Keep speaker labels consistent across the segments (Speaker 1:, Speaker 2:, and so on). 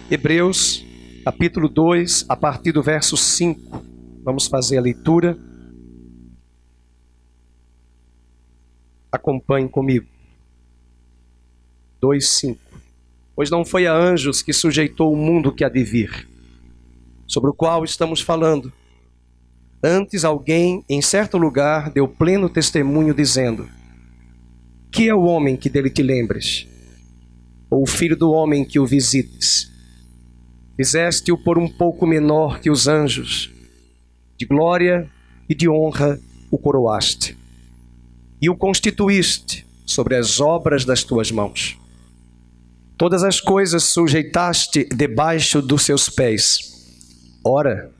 Speaker 1: Hebreus, capítulo 2, a partir do verso 5. Vamos fazer a leitura. Acompanhe comigo. 2:5. Pois não foi a anjos que sujeitou o mundo que há de vir, sobre o qual estamos falando. Antes alguém, em certo lugar, deu pleno testemunho, dizendo: que é o homem que dele te lembres? Ou o filho do homem que o visites? Fizeste-o por um pouco menor que os anjos, de glória e de honra o coroaste, e o constituíste sobre as obras das tuas mãos. Todas as coisas sujeitaste debaixo dos seus pés. Ora,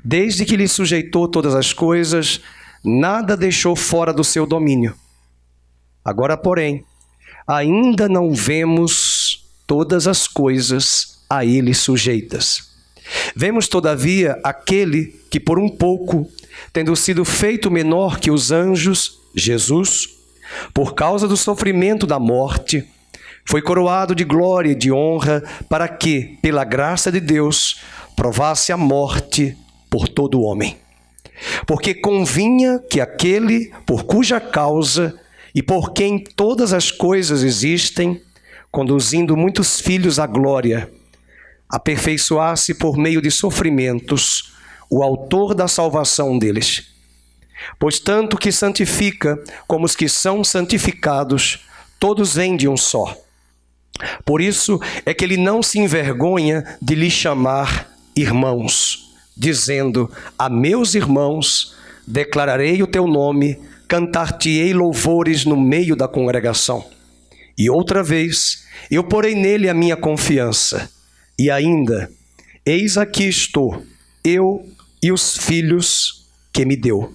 Speaker 1: desde que lhe sujeitou todas as coisas, nada deixou fora do seu domínio. Agora, porém, ainda não vemos todas as coisas a ele sujeitas. Vemos, todavia, aquele que por um pouco, tendo sido feito menor que os anjos, Jesus, por causa do sofrimento da morte, foi coroado de glória e de honra, para que, pela graça de Deus, provasse a morte por todo homem. Porque convinha que aquele por cuja causa e por quem todas as coisas existem, conduzindo muitos filhos à glória, aperfeiçoasse por meio de sofrimentos o autor da salvação deles. Pois tanto que santifica como os que são santificados, todos vêm de um só. Por isso é que ele não se envergonha de lhe chamar irmãos, dizendo: a meus irmãos declararei o teu nome, cantar-te-ei louvores no meio da congregação. E outra vez eu porei nele a minha confiança. E ainda, eis aqui estou, eu e os filhos que me deu.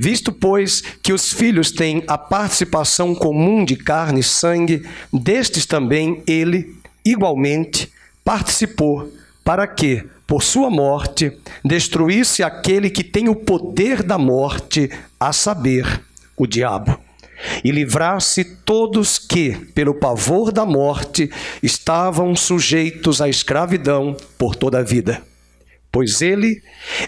Speaker 1: Visto, pois, que os filhos têm a participação comum de carne e sangue, destes também ele, igualmente, participou, para que, por sua morte, destruísse aquele que tem o poder da morte, a saber, o diabo, e livrasse todos que, pelo pavor da morte, estavam sujeitos à escravidão por toda a vida. Pois ele,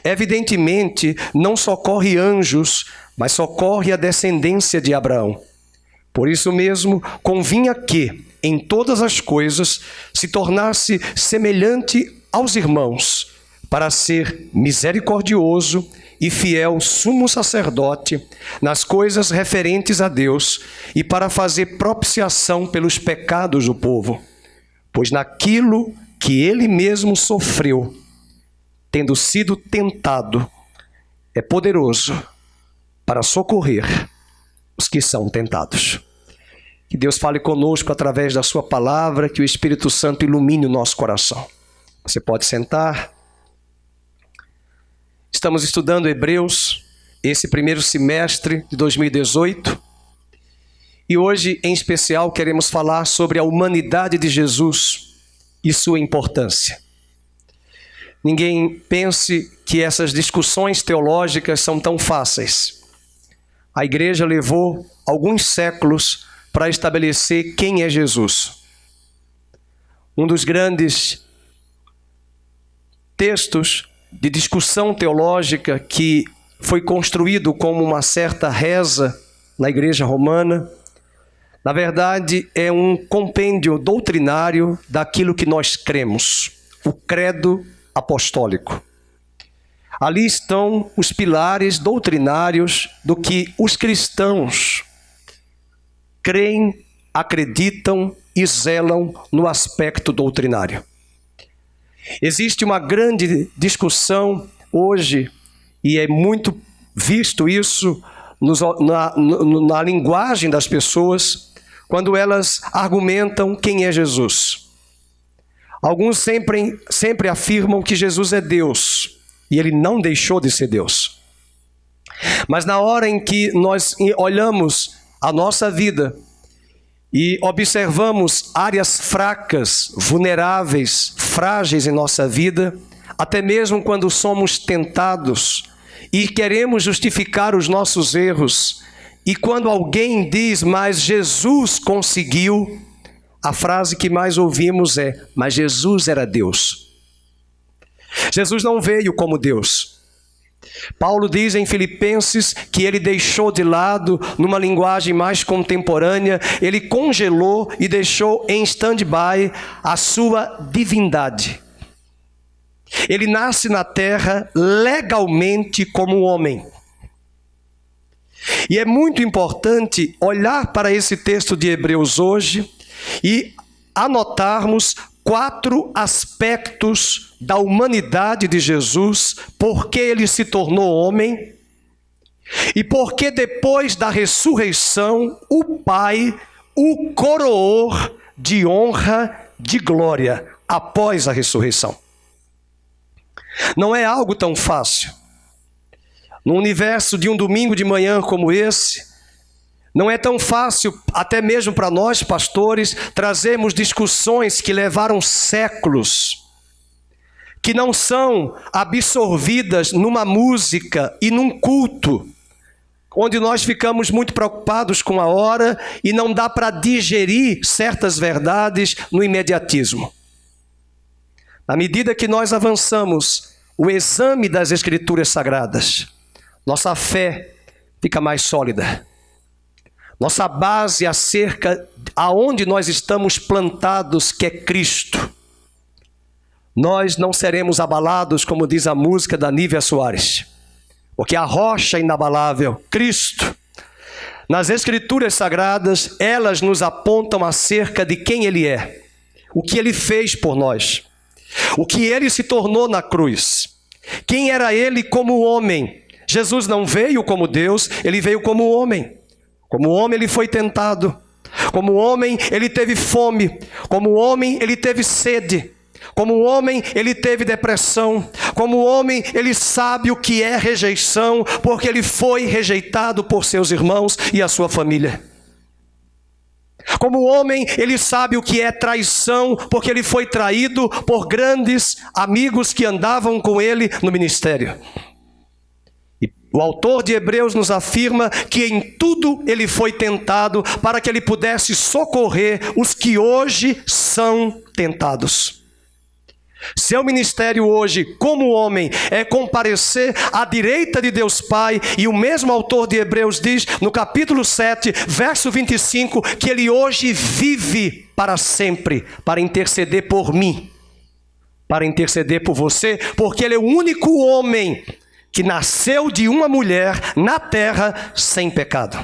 Speaker 1: evidentemente, não socorre anjos, mas socorre a descendência de Abraão. Por isso mesmo, convinha que, em todas as coisas, se tornasse semelhante aos irmãos, para ser misericordioso e fiel sumo sacerdote nas coisas referentes a Deus e para fazer propiciação pelos pecados do povo. Pois naquilo que ele mesmo sofreu, tendo sido tentado, é poderoso para socorrer os que são tentados. Que Deus fale conosco através da sua palavra, que o Espírito Santo ilumine o nosso coração. Você pode sentar. Estamos estudando Hebreus, esse primeiro semestre de 2018. E hoje, em especial, queremos falar sobre a humanidade de Jesus e sua importância. Ninguém pense que essas discussões teológicas são tão fáceis. A igreja levou alguns séculos para estabelecer quem é Jesus. Um dos grandes textos de discussão teológica que foi construído como uma certa reza na igreja romana, na verdade é um compêndio doutrinário daquilo que nós cremos, o credo apostólico. Ali estão os pilares doutrinários do que os cristãos creem, acreditam e zelam no aspecto doutrinário. Existe uma grande discussão hoje, e é muito visto isso na linguagem das pessoas, quando elas argumentam quem é Jesus. Alguns sempre afirmam que Jesus é Deus, e ele não deixou de ser Deus. Mas na hora em que nós olhamos a nossa vida e observamos áreas fracas, vulneráveis, frágeis em nossa vida, até mesmo quando somos tentados e queremos justificar os nossos erros, e quando alguém diz, mas Jesus conseguiu, a frase que mais ouvimos é: mas Jesus era Deus. Jesus não veio como Deus. Paulo diz em Filipenses que ele deixou de lado, numa linguagem mais contemporânea, ele congelou e deixou em stand-by a sua divindade. Ele nasce na terra legalmente como homem. E é muito importante olhar para esse texto de Hebreus hoje e anotarmos 4 aspectos da humanidade de Jesus, porque ele se tornou homem e porque depois da ressurreição o Pai o coroou de honra, de glória após a ressurreição. Não é algo tão fácil. No universo de um domingo de manhã como esse, não é tão fácil, até mesmo para nós pastores, trazermos discussões que levaram séculos, que não são absorvidas numa música e num culto, onde nós ficamos muito preocupados com a hora e não dá para digerir certas verdades no imediatismo. Na medida que nós avançamos o exame das Escrituras Sagradas, nossa fé fica mais sólida. Nossa base acerca aonde nós estamos plantados, que é Cristo. Nós não seremos abalados, como diz a música da Nívia Soares, porque a rocha inabalável, Cristo, nas Escrituras Sagradas, elas nos apontam acerca de quem Ele é, o que Ele fez por nós, o que Ele se tornou na cruz, quem era Ele como homem. Jesus não veio como Deus, Ele veio como homem. Como homem ele foi tentado, como homem ele teve fome, como homem ele teve sede, como homem ele teve depressão, como homem ele sabe o que é rejeição, porque ele foi rejeitado por seus irmãos e a sua família. Como homem ele sabe o que é traição, porque ele foi traído por grandes amigos que andavam com ele no ministério. O autor de Hebreus nos afirma que em tudo ele foi tentado para que ele pudesse socorrer os que hoje são tentados. Seu ministério hoje, como homem, é comparecer à direita de Deus Pai, e o mesmo autor de Hebreus diz, no capítulo 7, verso 25, que ele hoje vive para sempre, para interceder por mim, para interceder por você, porque ele é o único homem que nasceu de uma mulher na terra sem pecado.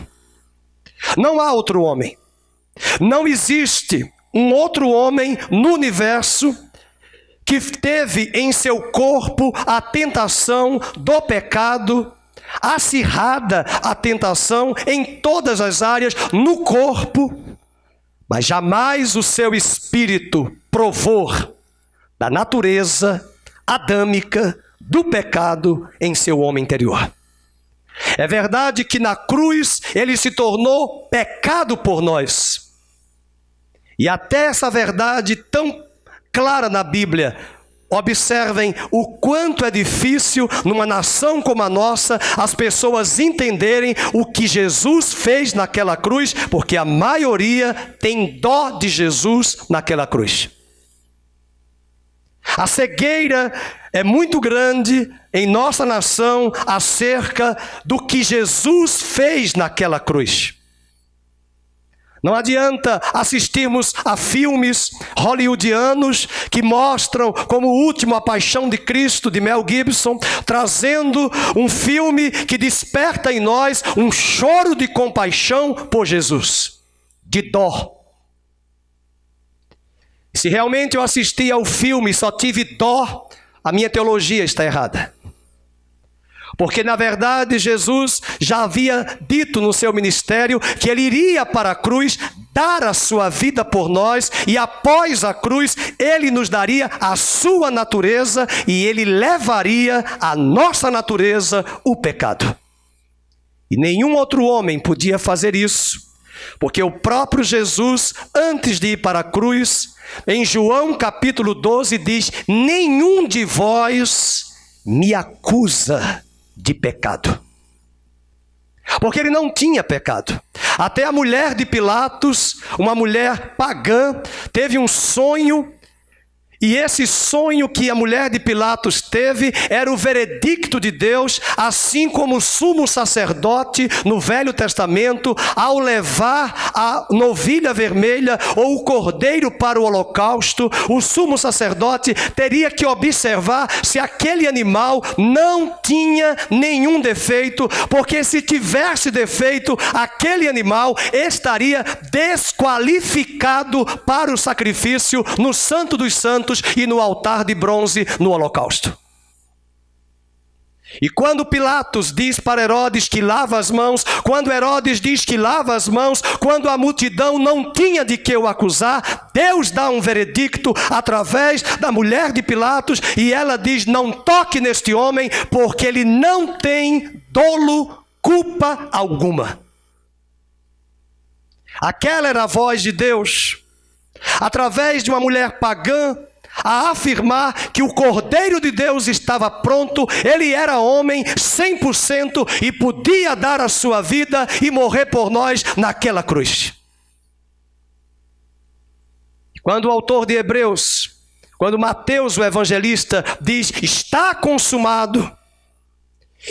Speaker 1: Não há outro homem. Não existe um outro homem no universo que teve em seu corpo a tentação do pecado, acirrada a tentação em todas as áreas no corpo, mas jamais o seu espírito provou da natureza adâmica do pecado em seu homem interior. É verdade que na cruz ele se tornou pecado por nós. E até essa verdade tão clara na Bíblia, observem o quanto é difícil numa nação como a nossa as pessoas entenderem o que Jesus fez naquela cruz, porque a maioria tem dó de Jesus naquela cruz. A cegueira é muito grande em nossa nação acerca do que Jesus fez naquela cruz. Não adianta assistirmos a filmes hollywoodianos que mostram como o último A Paixão de Cristo, de Mel Gibson, trazendo um filme que desperta em nós um choro de compaixão por Jesus, de dó. Se realmente eu assisti ao filme e só tive dó, a minha teologia está errada. Porque na verdade Jesus já havia dito no seu ministério que ele iria para a cruz dar a sua vida por nós, e após a cruz ele nos daria a sua natureza e ele levaria a nossa natureza, o pecado. E nenhum outro homem podia fazer isso, porque o próprio Jesus, antes de ir para a cruz, em João capítulo 12 diz: nenhum de vós me acusa de pecado. porque ele não tinha pecado. Até a mulher de Pilatos, uma mulher pagã, teve um sonho, e esse sonho que a mulher de Pilatos teve era o veredicto de Deus, assim como o sumo sacerdote no Velho Testamento, ao levar a novilha vermelha ou o cordeiro para o holocausto, o sumo sacerdote teria que observar se aquele animal não tinha nenhum defeito, porque se tivesse defeito, aquele animal estaria desqualificado para o sacrifício no Santo dos Santos e no altar de bronze no holocausto. E quando Pilatos diz para Herodes que lava as mãos, quando Herodes diz que lava as mãos, quando a multidão não tinha de que o acusar, Deus dá um veredicto através da mulher de Pilatos, e ela diz: não toque neste homem, porque ele não tem dolo, culpa alguma. Aquela era a voz de Deus, através de uma mulher pagã, a afirmar que o Cordeiro de Deus estava pronto, ele era homem 100% e podia dar a sua vida e morrer por nós naquela cruz. Quando o autor de Hebreus, quando Mateus, o evangelista, diz: está consumado,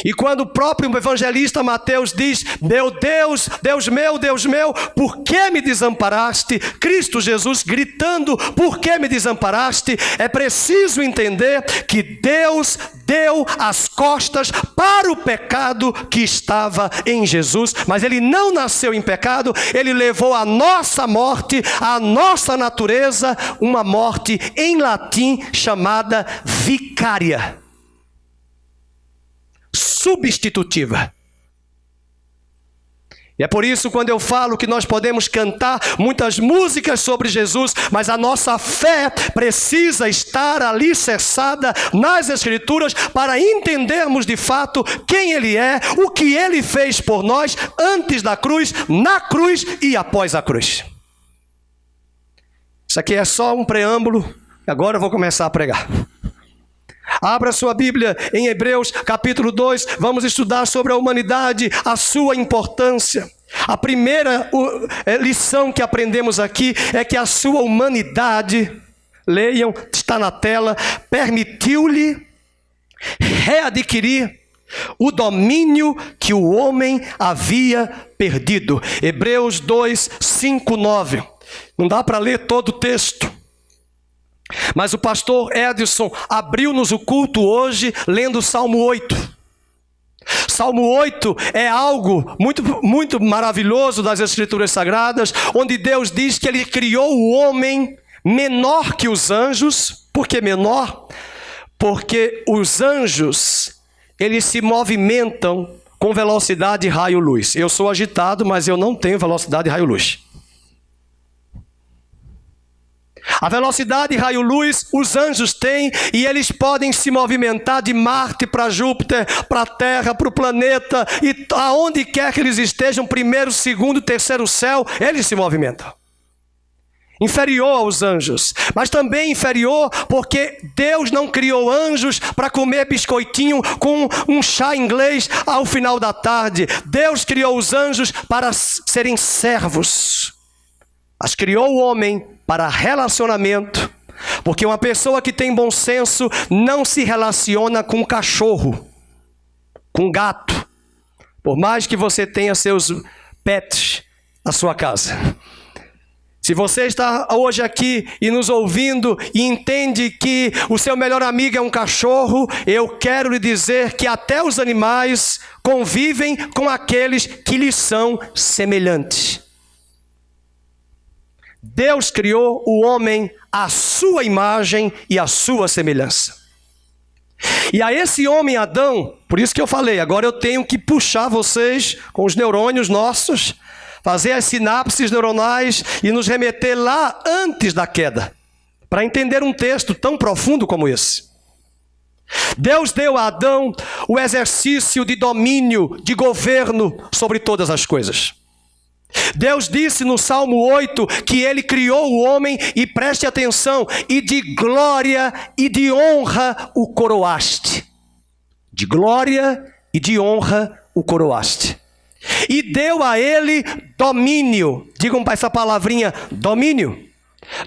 Speaker 1: e quando o próprio evangelista Mateus diz: meu Deus, Deus meu, por que me desamparaste? Cristo Jesus gritando: por que me desamparaste? É preciso entender que Deus deu as costas para o pecado que estava em Jesus, mas ele não nasceu em pecado, ele levou a nossa morte, a nossa natureza, uma morte em latim chamada vicária, substitutiva. E é por isso, quando eu falo que nós podemos cantar muitas músicas sobre Jesus, mas a nossa fé precisa estar alicerçada nas Escrituras para entendermos de fato quem Ele é, o que Ele fez por nós antes da cruz, na cruz e após a cruz. Isso aqui é só um preâmbulo, agora eu vou começar a pregar. Abra sua Bíblia em Hebreus capítulo 2, vamos estudar sobre a humanidade, a sua importância. A primeira lição que aprendemos aqui é que a sua humanidade, leiam, está na tela, permitiu-lhe readquirir o domínio que o homem havia perdido. Hebreus 2, 5, 9. Não dá para ler todo o texto, mas o pastor Edson abriu-nos o culto hoje lendo o Salmo 8. Salmo 8 é algo muito maravilhoso das Escrituras Sagradas, onde Deus diz que Ele criou o homem menor que os anjos. Por que menor? Porque os anjos, eles se movimentam com velocidade raio-luz. Eu sou agitado, mas eu não tenho velocidade raio-luz. A velocidade raio-luz os anjos têm, e eles podem se movimentar de Marte para Júpiter, para a Terra, para o planeta, e aonde quer que eles estejam, primeiro, segundo, terceiro céu, eles se movimentam. Inferior aos anjos, mas também inferior porque Deus não criou anjos para comer biscoitinho com um chá inglês ao final da tarde. Deus criou os anjos para serem servos. Mas criou o homem para relacionamento, porque uma pessoa que tem bom senso não se relaciona com cachorro, com gato, por mais que você tenha seus pets na sua casa. Se você está hoje aqui e nos ouvindo e entende que o seu melhor amigo é um cachorro, eu quero lhe dizer que até os animais convivem com aqueles que lhes são semelhantes. Deus criou o homem à sua imagem e à sua semelhança. E a esse homem Adão, por isso que eu falei, agora eu tenho que puxar vocês com os neurônios nossos, fazer as sinapses neuronais e nos remeter lá antes da queda, para entender um texto tão profundo como esse. Deus deu a Adão o exercício de domínio, de governo sobre todas as coisas. Deus disse no Salmo 8 que Ele criou o homem, e preste atenção, e de glória e de honra o coroaste. De glória e de honra o coroaste. e deu a ele domínio. Digam para essa palavrinha, domínio.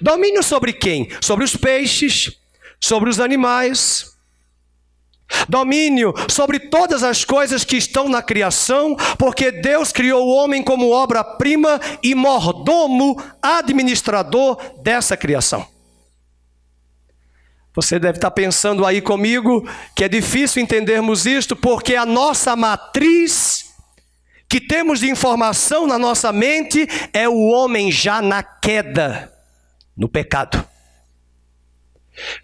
Speaker 1: Domínio sobre quem? Sobre os peixes, sobre os animais. Domínio sobre todas as coisas que estão na criação, porque Deus criou o homem como obra-prima e mordomo, administrador dessa criação. Você deve estar pensando aí comigo que é difícil entendermos isto, porque a nossa matriz que temos de informação na nossa mente é o homem já na queda, no pecado.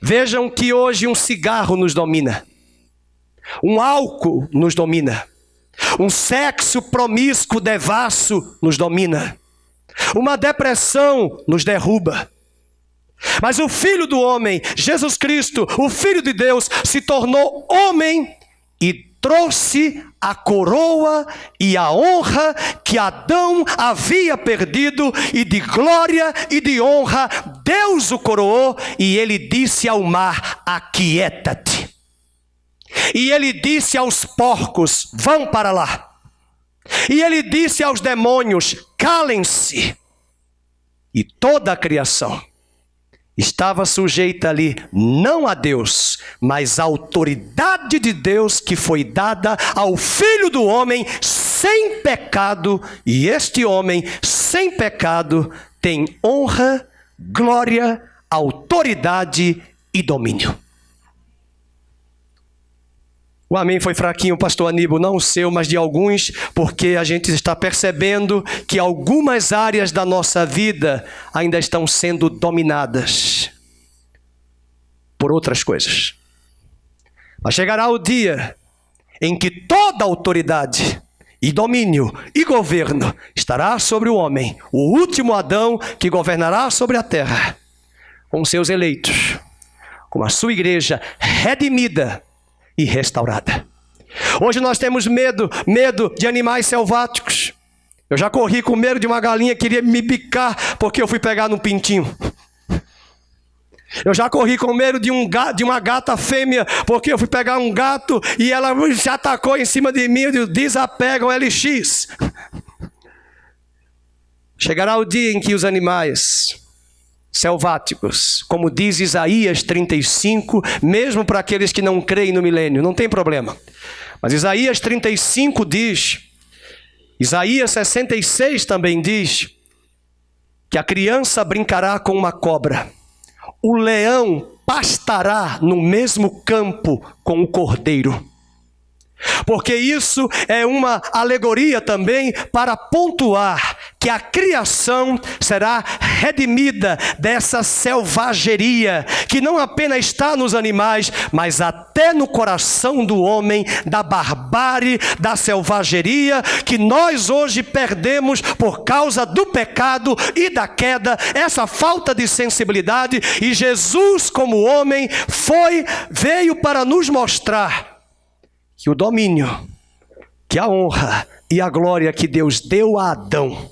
Speaker 1: Vejam que hoje um cigarro nos domina, um álcool nos domina, um sexo promíscuo devasso nos domina, uma depressão nos derruba. Mas o Filho do homem, Jesus Cristo, o Filho de Deus, se tornou homem e trouxe a coroa e a honra que Adão havia perdido, e de glória e de honra Deus o coroou, e ele disse ao mar: aquieta-te. E ele disse aos porcos: vão para lá. E ele disse aos demônios: calem-se. E toda a criação estava sujeita ali, não a Deus, mas à autoridade de Deus que foi dada ao Filho do homem sem pecado. E este homem sem pecado tem honra, glória, autoridade e domínio. O amém foi fraquinho, pastor Aníbal, não o seu, mas de alguns, porque a gente está percebendo que algumas áreas da nossa vida ainda estão sendo dominadas por outras coisas. Mas chegará o dia em que toda autoridade e domínio e governo estará sobre o homem, o último Adão que governará sobre a terra, com seus eleitos, com a sua igreja redimida e restaurada. Hoje nós temos medo de animais selváticos. Eu já corri com medo de uma galinha que queria me bicar porque eu fui pegar num pintinho. Eu já corri com medo de uma gata fêmea porque eu fui pegar um gato e ela se atacou em cima de mim. Eu digo: desapega o LX. Chegará o dia em que os animais selváticos, como diz Isaías 35, mesmo para aqueles que não creem no milênio, não tem problema. Mas Isaías 35 diz, Isaías 66 também diz, que a criança brincará com uma cobra, o leão pastará no mesmo campo com o cordeiro. Porque isso é uma alegoria também para pontuar que a criação será redimida dessa selvageria que não apenas está nos animais, mas até no coração do homem, da barbárie, da selvageria que nós hoje perdemos por causa do pecado e da queda, essa falta de sensibilidade. E Jesus, como homem, veio para nos mostrar que o domínio, que a honra e a glória que Deus deu a Adão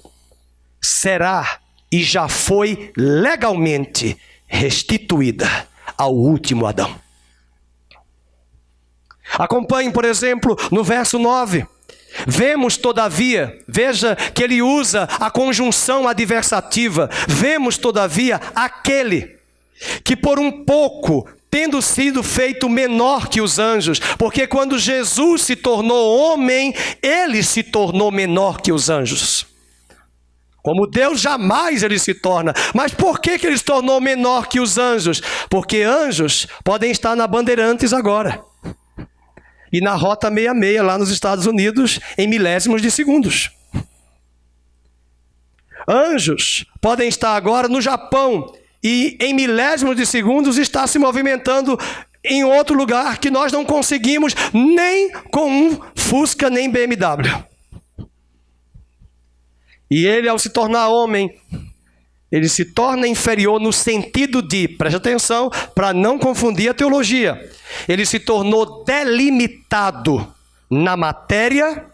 Speaker 1: será e já foi legalmente restituída ao último Adão. Acompanhe, por exemplo, no verso 9. Vemos, todavia, veja que ele usa a conjunção adversativa. Vemos, todavia, aquele que por um pouco, tendo sido feito menor que os anjos, porque quando Jesus se tornou homem, ele se tornou menor que os anjos. Como Deus, jamais ele se torna. Mas por que ele se tornou menor que os anjos? Porque anjos podem estar na Bandeirantes agora, e na Rota 66 lá nos Estados Unidos, em milésimos de segundos. Anjos podem estar agora no Japão, e em milésimos de segundos está se movimentando em outro lugar que nós não conseguimos nem com um Fusca nem BMW. E ele, ao se tornar homem, ele se torna inferior no sentido de, preste atenção, para não confundir a teologia, ele se tornou delimitado na matéria,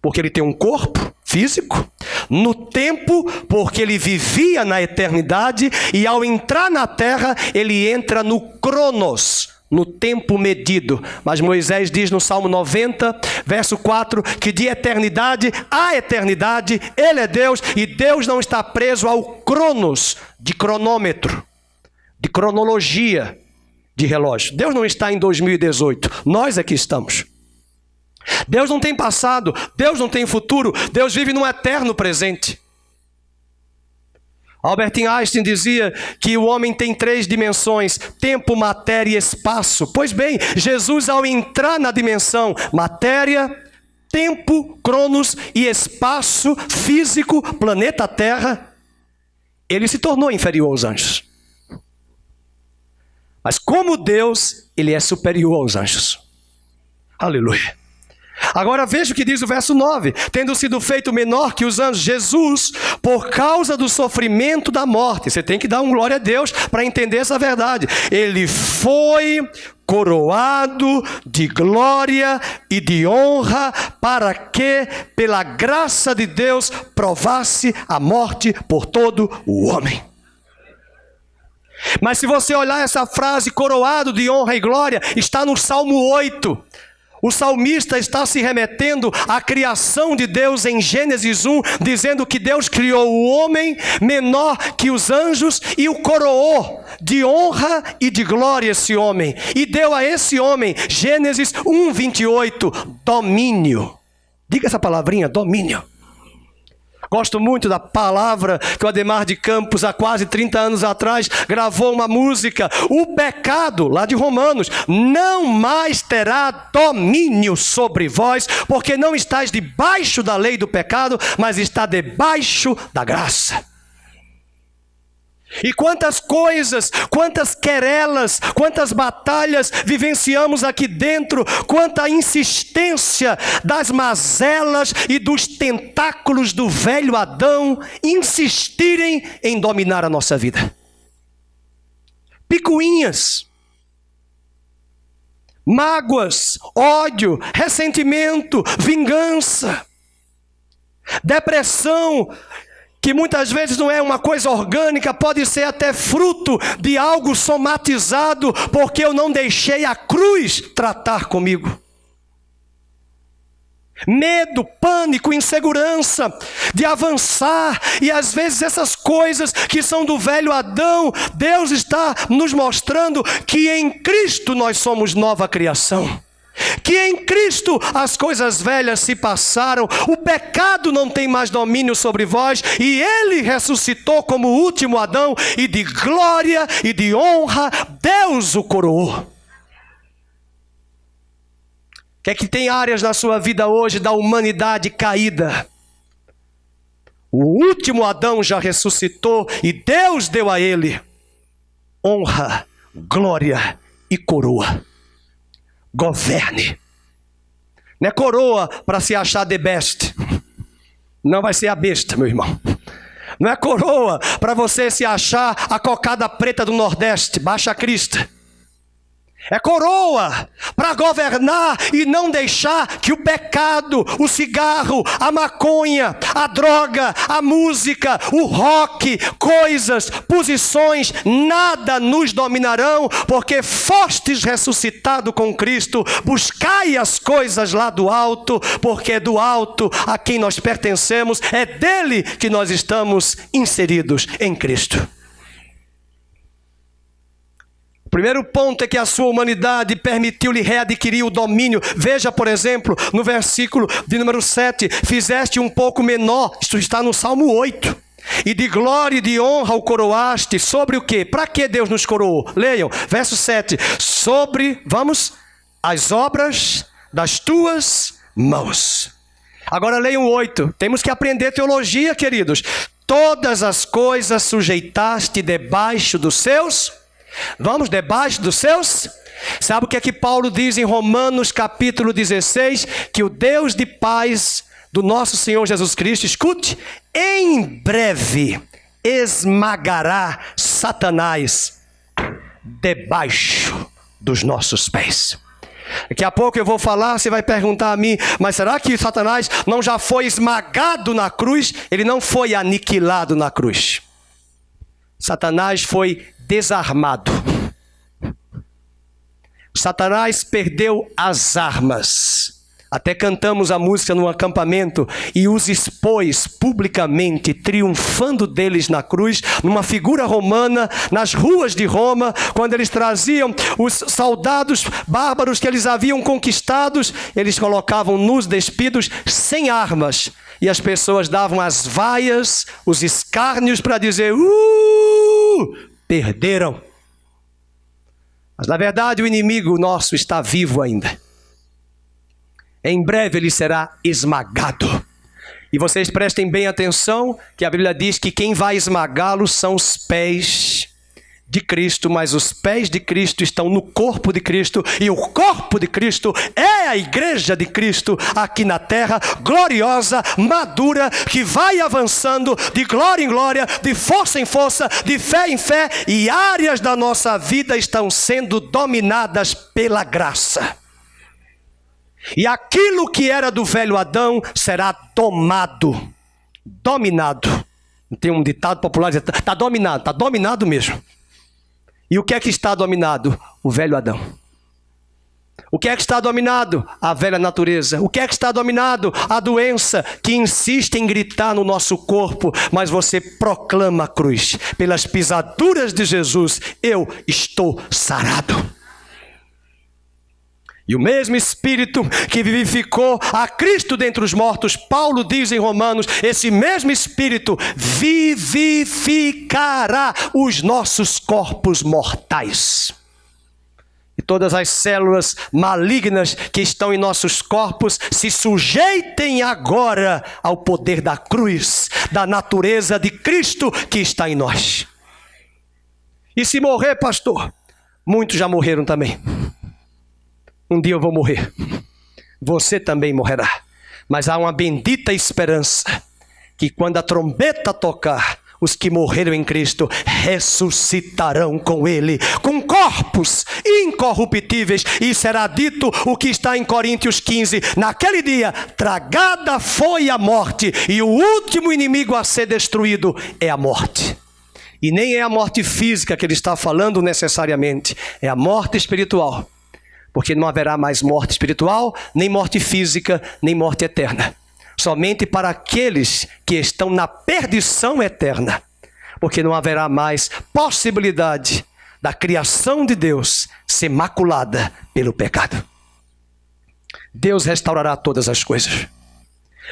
Speaker 1: porque ele tem um corpo físico, no tempo, porque ele vivia na eternidade, e ao entrar na terra, ele entra no cronos, no tempo medido. Mas Moisés diz no Salmo 90, verso 4, que de eternidade a eternidade Ele é Deus, e Deus não está preso ao cronos, de cronômetro, de cronologia, de relógio. Deus não está em 2018, nós é que estamos. Deus não tem passado, Deus não tem futuro, Deus vive num eterno presente. Albert Einstein dizia que o homem tem 3 dimensões: tempo, matéria e espaço. Pois bem, Jesus, ao entrar na dimensão matéria, tempo, cronos e espaço físico, planeta Terra, ele se tornou inferior aos anjos. Mas como Deus, ele é superior aos anjos. Aleluia. Agora veja o que diz o verso 9. Tendo sido feito menor que os anjos, Jesus, por causa do sofrimento da morte. Você tem que dar um glória a Deus para entender essa verdade. Ele foi coroado de glória e de honra, para que, pela graça de Deus, provasse a morte por todo o homem. Mas se você olhar essa frase, coroado de honra e glória, está no Salmo 8. O salmista está se remetendo à criação de Deus em Gênesis 1, dizendo que Deus criou o homem menor que os anjos e o coroou de honra e de glória esse homem. E deu a esse homem, Gênesis 1, 28, domínio. Diga essa palavrinha, domínio. Gosto muito da palavra que o Ademar de Campos, há quase 30 anos atrás, gravou uma música. O pecado, lá de Romanos, não mais terá domínio sobre vós, porque não estáis debaixo da lei do pecado, mas está debaixo da graça. E quantas coisas, quantas querelas, quantas batalhas vivenciamos aqui dentro, quanta insistência das mazelas e dos tentáculos do velho Adão insistirem em dominar a nossa vida. Picuinhas, mágoas, ódio, ressentimento, vingança, depressão, que muitas vezes não é uma coisa orgânica, pode ser até fruto de algo somatizado, porque eu não deixei a cruz tratar comigo. Medo, pânico, insegurança de avançar, e às vezes essas coisas que são do velho Adão, Deus está nos mostrando que em Cristo nós somos nova criação. Que em Cristo as coisas velhas se passaram, o pecado não tem mais domínio sobre vós, e Ele ressuscitou como o último Adão, e de glória e de honra Deus o coroou. Que é que tem áreas na sua vida hoje da humanidade caída? O último Adão já ressuscitou e Deus deu a ele honra, glória e coroa. Governe. Não é coroa para se achar the best. Não vai ser a besta, meu irmão. Não é coroa para você se achar a cocada preta do Nordeste, baixa crista. É coroa para governar e não deixar que o pecado, o cigarro, a maconha, a droga, a música, o rock, coisas, posições, nada nos dominarão, porque fostes ressuscitado com Cristo. Buscai as coisas lá do alto, porque do alto a quem nós pertencemos, é dele que nós estamos inseridos em Cristo. O primeiro ponto é que a sua humanidade permitiu-lhe readquirir o domínio. Veja, por exemplo, no versículo de número 7, fizeste um pouco menor, isso está no Salmo 8, e de glória e de honra o coroaste, sobre o quê? Para que Deus nos coroou? Leiam, verso 7, sobre, vamos, as obras das tuas mãos. Agora leiam o 8, temos que aprender teologia, queridos. Todas as coisas sujeitaste debaixo dos seus... Vamos, debaixo dos seus? Sabe o que é que Paulo diz em Romanos capítulo 16? Que o Deus de paz do nosso Senhor Jesus Cristo, escute, em breve esmagará Satanás debaixo dos nossos pés. Daqui a pouco eu vou falar, você vai perguntar a mim, mas será que Satanás não já foi esmagado na cruz? Ele não foi aniquilado na cruz. Satanás foi desarmado. Satanás perdeu as armas. Até cantamos a música no acampamento e os expôs publicamente, triunfando deles na cruz, numa figura romana, nas ruas de Roma, quando eles traziam os soldados bárbaros que eles haviam conquistados, eles colocavam nus, despidos, sem armas. E as pessoas davam as vaias, os escárnios para dizer, perderam. Mas na verdade o inimigo nosso está vivo ainda. Em breve ele será esmagado. E vocês prestem bem atenção que a Bíblia diz que quem vai esmagá-lo são os pés de Cristo, mas os pés de Cristo estão no corpo de Cristo, e o corpo de Cristo é a igreja de Cristo aqui na terra, gloriosa, madura, que vai avançando de glória em glória, de força em força, de fé em fé, e áreas da nossa vida estão sendo dominadas pela graça. E aquilo que era do velho Adão será domado, dominado. Tem um ditado popular que diz, está dominado mesmo. E o que é que está dominado? O velho Adão. O que é que está dominado? A velha natureza. O que é que está dominado? A doença que insiste em gritar no nosso corpo, mas você proclama a cruz. Pelas pisaduras de Jesus, eu estou sarado. E o mesmo Espírito que vivificou a Cristo dentre os mortos, Paulo diz em Romanos, esse mesmo Espírito vivificará os nossos corpos mortais. E todas as células malignas que estão em nossos corpos se sujeitem agora ao poder da cruz, da natureza de Cristo que está em nós. E se morrer, pastor? Muitos já morreram também. Um dia eu vou morrer. Você também morrerá. Mas há uma bendita esperança que quando a trombeta tocar, os que morreram em Cristo ressuscitarão com Ele, com corpos incorruptíveis. E será dito o que está em Coríntios 15. Naquele dia, tragada foi a morte, e o último inimigo a ser destruído é a morte. E nem é a morte física que ele está falando necessariamente, é a morte espiritual. Porque não haverá mais morte espiritual, nem morte física, nem morte eterna. Somente para aqueles que estão na perdição eterna. Porque não haverá mais possibilidade da criação de Deus ser maculada pelo pecado. Deus restaurará todas as coisas.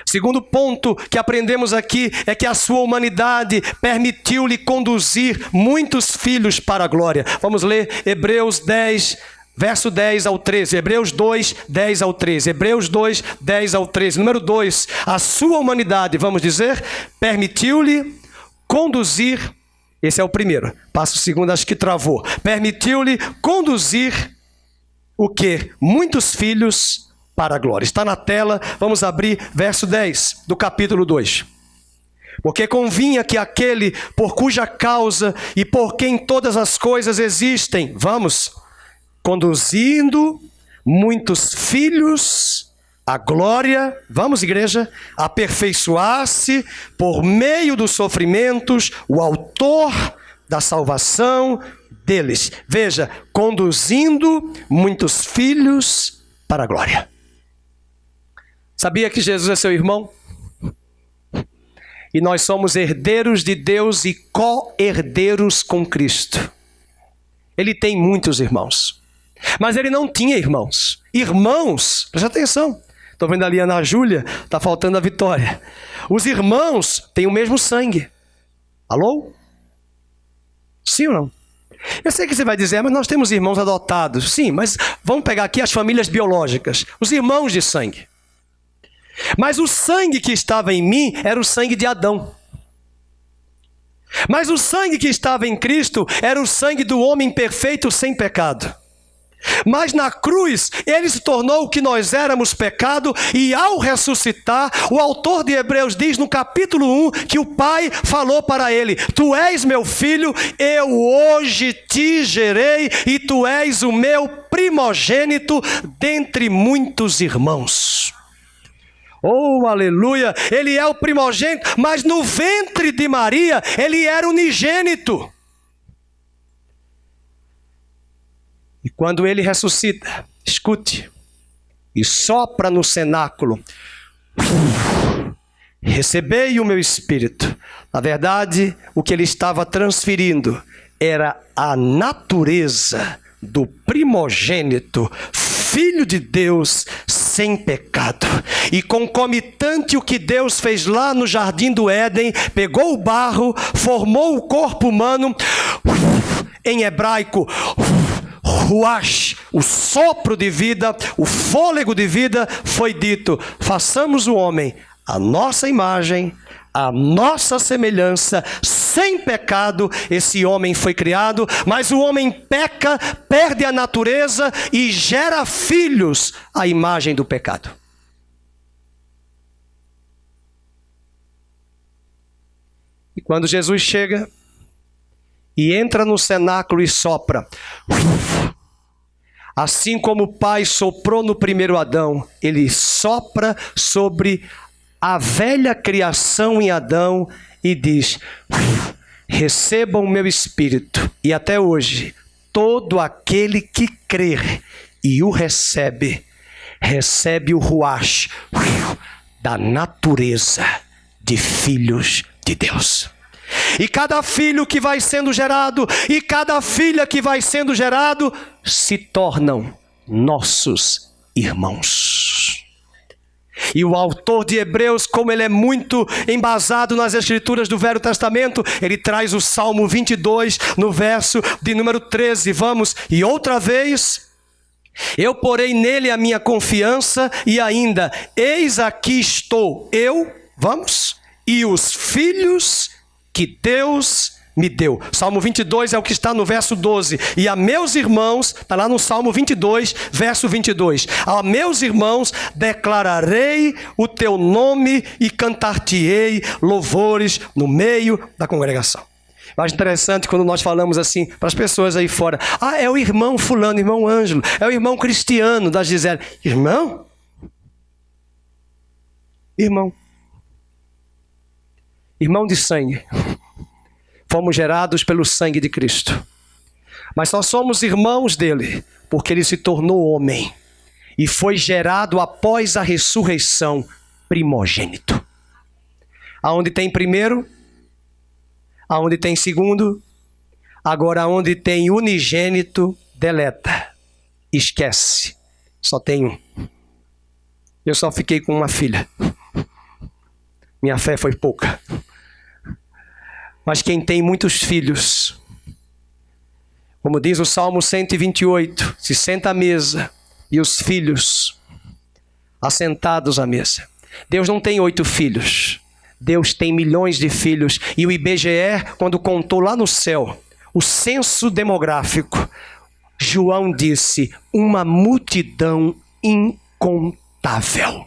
Speaker 1: Segundo ponto que aprendemos aqui é que a sua humanidade permitiu-lhe conduzir muitos filhos para a glória. Vamos ler Hebreus 10, verso 10 ao 13, Hebreus 2, 10 ao 13, Hebreus 2, 10 ao 13. Número 2, a sua humanidade, vamos dizer, permitiu-lhe conduzir, esse é o primeiro, passo o segundo, acho que travou. Permitiu-lhe conduzir o quê? Muitos filhos para a glória. Está na tela, vamos abrir verso 10 do capítulo 2. Porque convinha que aquele por cuja causa e por quem todas as coisas existem, vamos, conduzindo muitos filhos à glória, vamos igreja, aperfeiçoar-se por meio dos sofrimentos, o autor da salvação deles. Veja, conduzindo muitos filhos para a glória. Sabia que Jesus é seu irmão? E nós somos herdeiros de Deus e co-herdeiros com Cristo. Ele tem muitos irmãos. Mas ele não tinha irmãos. Irmãos, preste atenção. Estou vendo ali a Ana Júlia, está faltando a Vitória. Os irmãos têm o mesmo sangue. Alô? Sim ou não? Eu sei que você vai dizer, mas nós temos irmãos adotados. Sim, mas vamos pegar aqui as famílias biológicas. Os irmãos de sangue. Mas o sangue que estava em mim era o sangue de Adão. Mas o sangue que estava em Cristo era o sangue do homem perfeito sem pecado. Mas na cruz, ele se tornou o que nós éramos, pecado, e ao ressuscitar, o autor de Hebreus diz no capítulo 1, que o Pai falou para ele, tu és meu filho, eu hoje te gerei, e tu és o meu primogênito dentre muitos irmãos. Oh, aleluia, ele é o primogênito, mas no ventre de Maria, ele era unigênito. E quando ele ressuscita, escute, e sopra no cenáculo, recebei o meu espírito. Na verdade, o que ele estava transferindo era a natureza do primogênito, Filho de Deus, sem pecado. E concomitante o que Deus fez lá no jardim do Éden, pegou o barro, formou o corpo humano, em hebraico, ruach, o sopro de vida, o fôlego de vida, foi dito: façamos o homem a nossa imagem, a nossa semelhança, sem pecado. Esse homem foi criado, mas o homem peca, perde a natureza e gera filhos à imagem do pecado. E quando Jesus chega e entra no cenáculo e sopra, assim como o Pai soprou no primeiro Adão, ele sopra sobre a velha criação em Adão e diz: recebam o meu espírito. E até hoje, todo aquele que crer e o recebe, recebe o ruach da natureza de filhos de Deus. E cada filho que vai sendo gerado, e cada filha que vai sendo gerado, se tornam nossos irmãos. E o autor de Hebreus, como ele é muito embasado nas escrituras do Velho Testamento, ele traz o Salmo 22 no verso de número 13. Vamos, e outra vez: eu porei nele a minha confiança, e ainda, eis aqui estou eu, vamos, e os filhos que Deus me deu. Salmo 22 é o que está no verso 12. E a meus irmãos, está lá no Salmo 22, verso 22. A meus irmãos declararei o teu nome e cantar-te-ei louvores no meio da congregação. Eu acho interessante quando nós falamos assim para as pessoas aí fora: ah, é o irmão fulano, irmão Ângelo, é o irmão Cristiano da Gisele. Irmão? Irmão. Irmão de sangue. Fomos gerados pelo sangue de Cristo. Mas só somos irmãos dele porque ele se tornou homem e foi gerado após a ressurreição, primogênito. Aonde tem primeiro, aonde tem segundo, agora aonde tem unigênito, deleta, esquece. Só tem um. Eu só fiquei com uma filha. Minha fé foi pouca. Mas quem tem muitos filhos, como diz o Salmo 128, se senta à mesa e os filhos assentados à mesa. Deus não tem 8 filhos, Deus tem milhões de filhos. E o IBGE, quando contou lá no céu o censo demográfico, João disse: uma multidão incontável.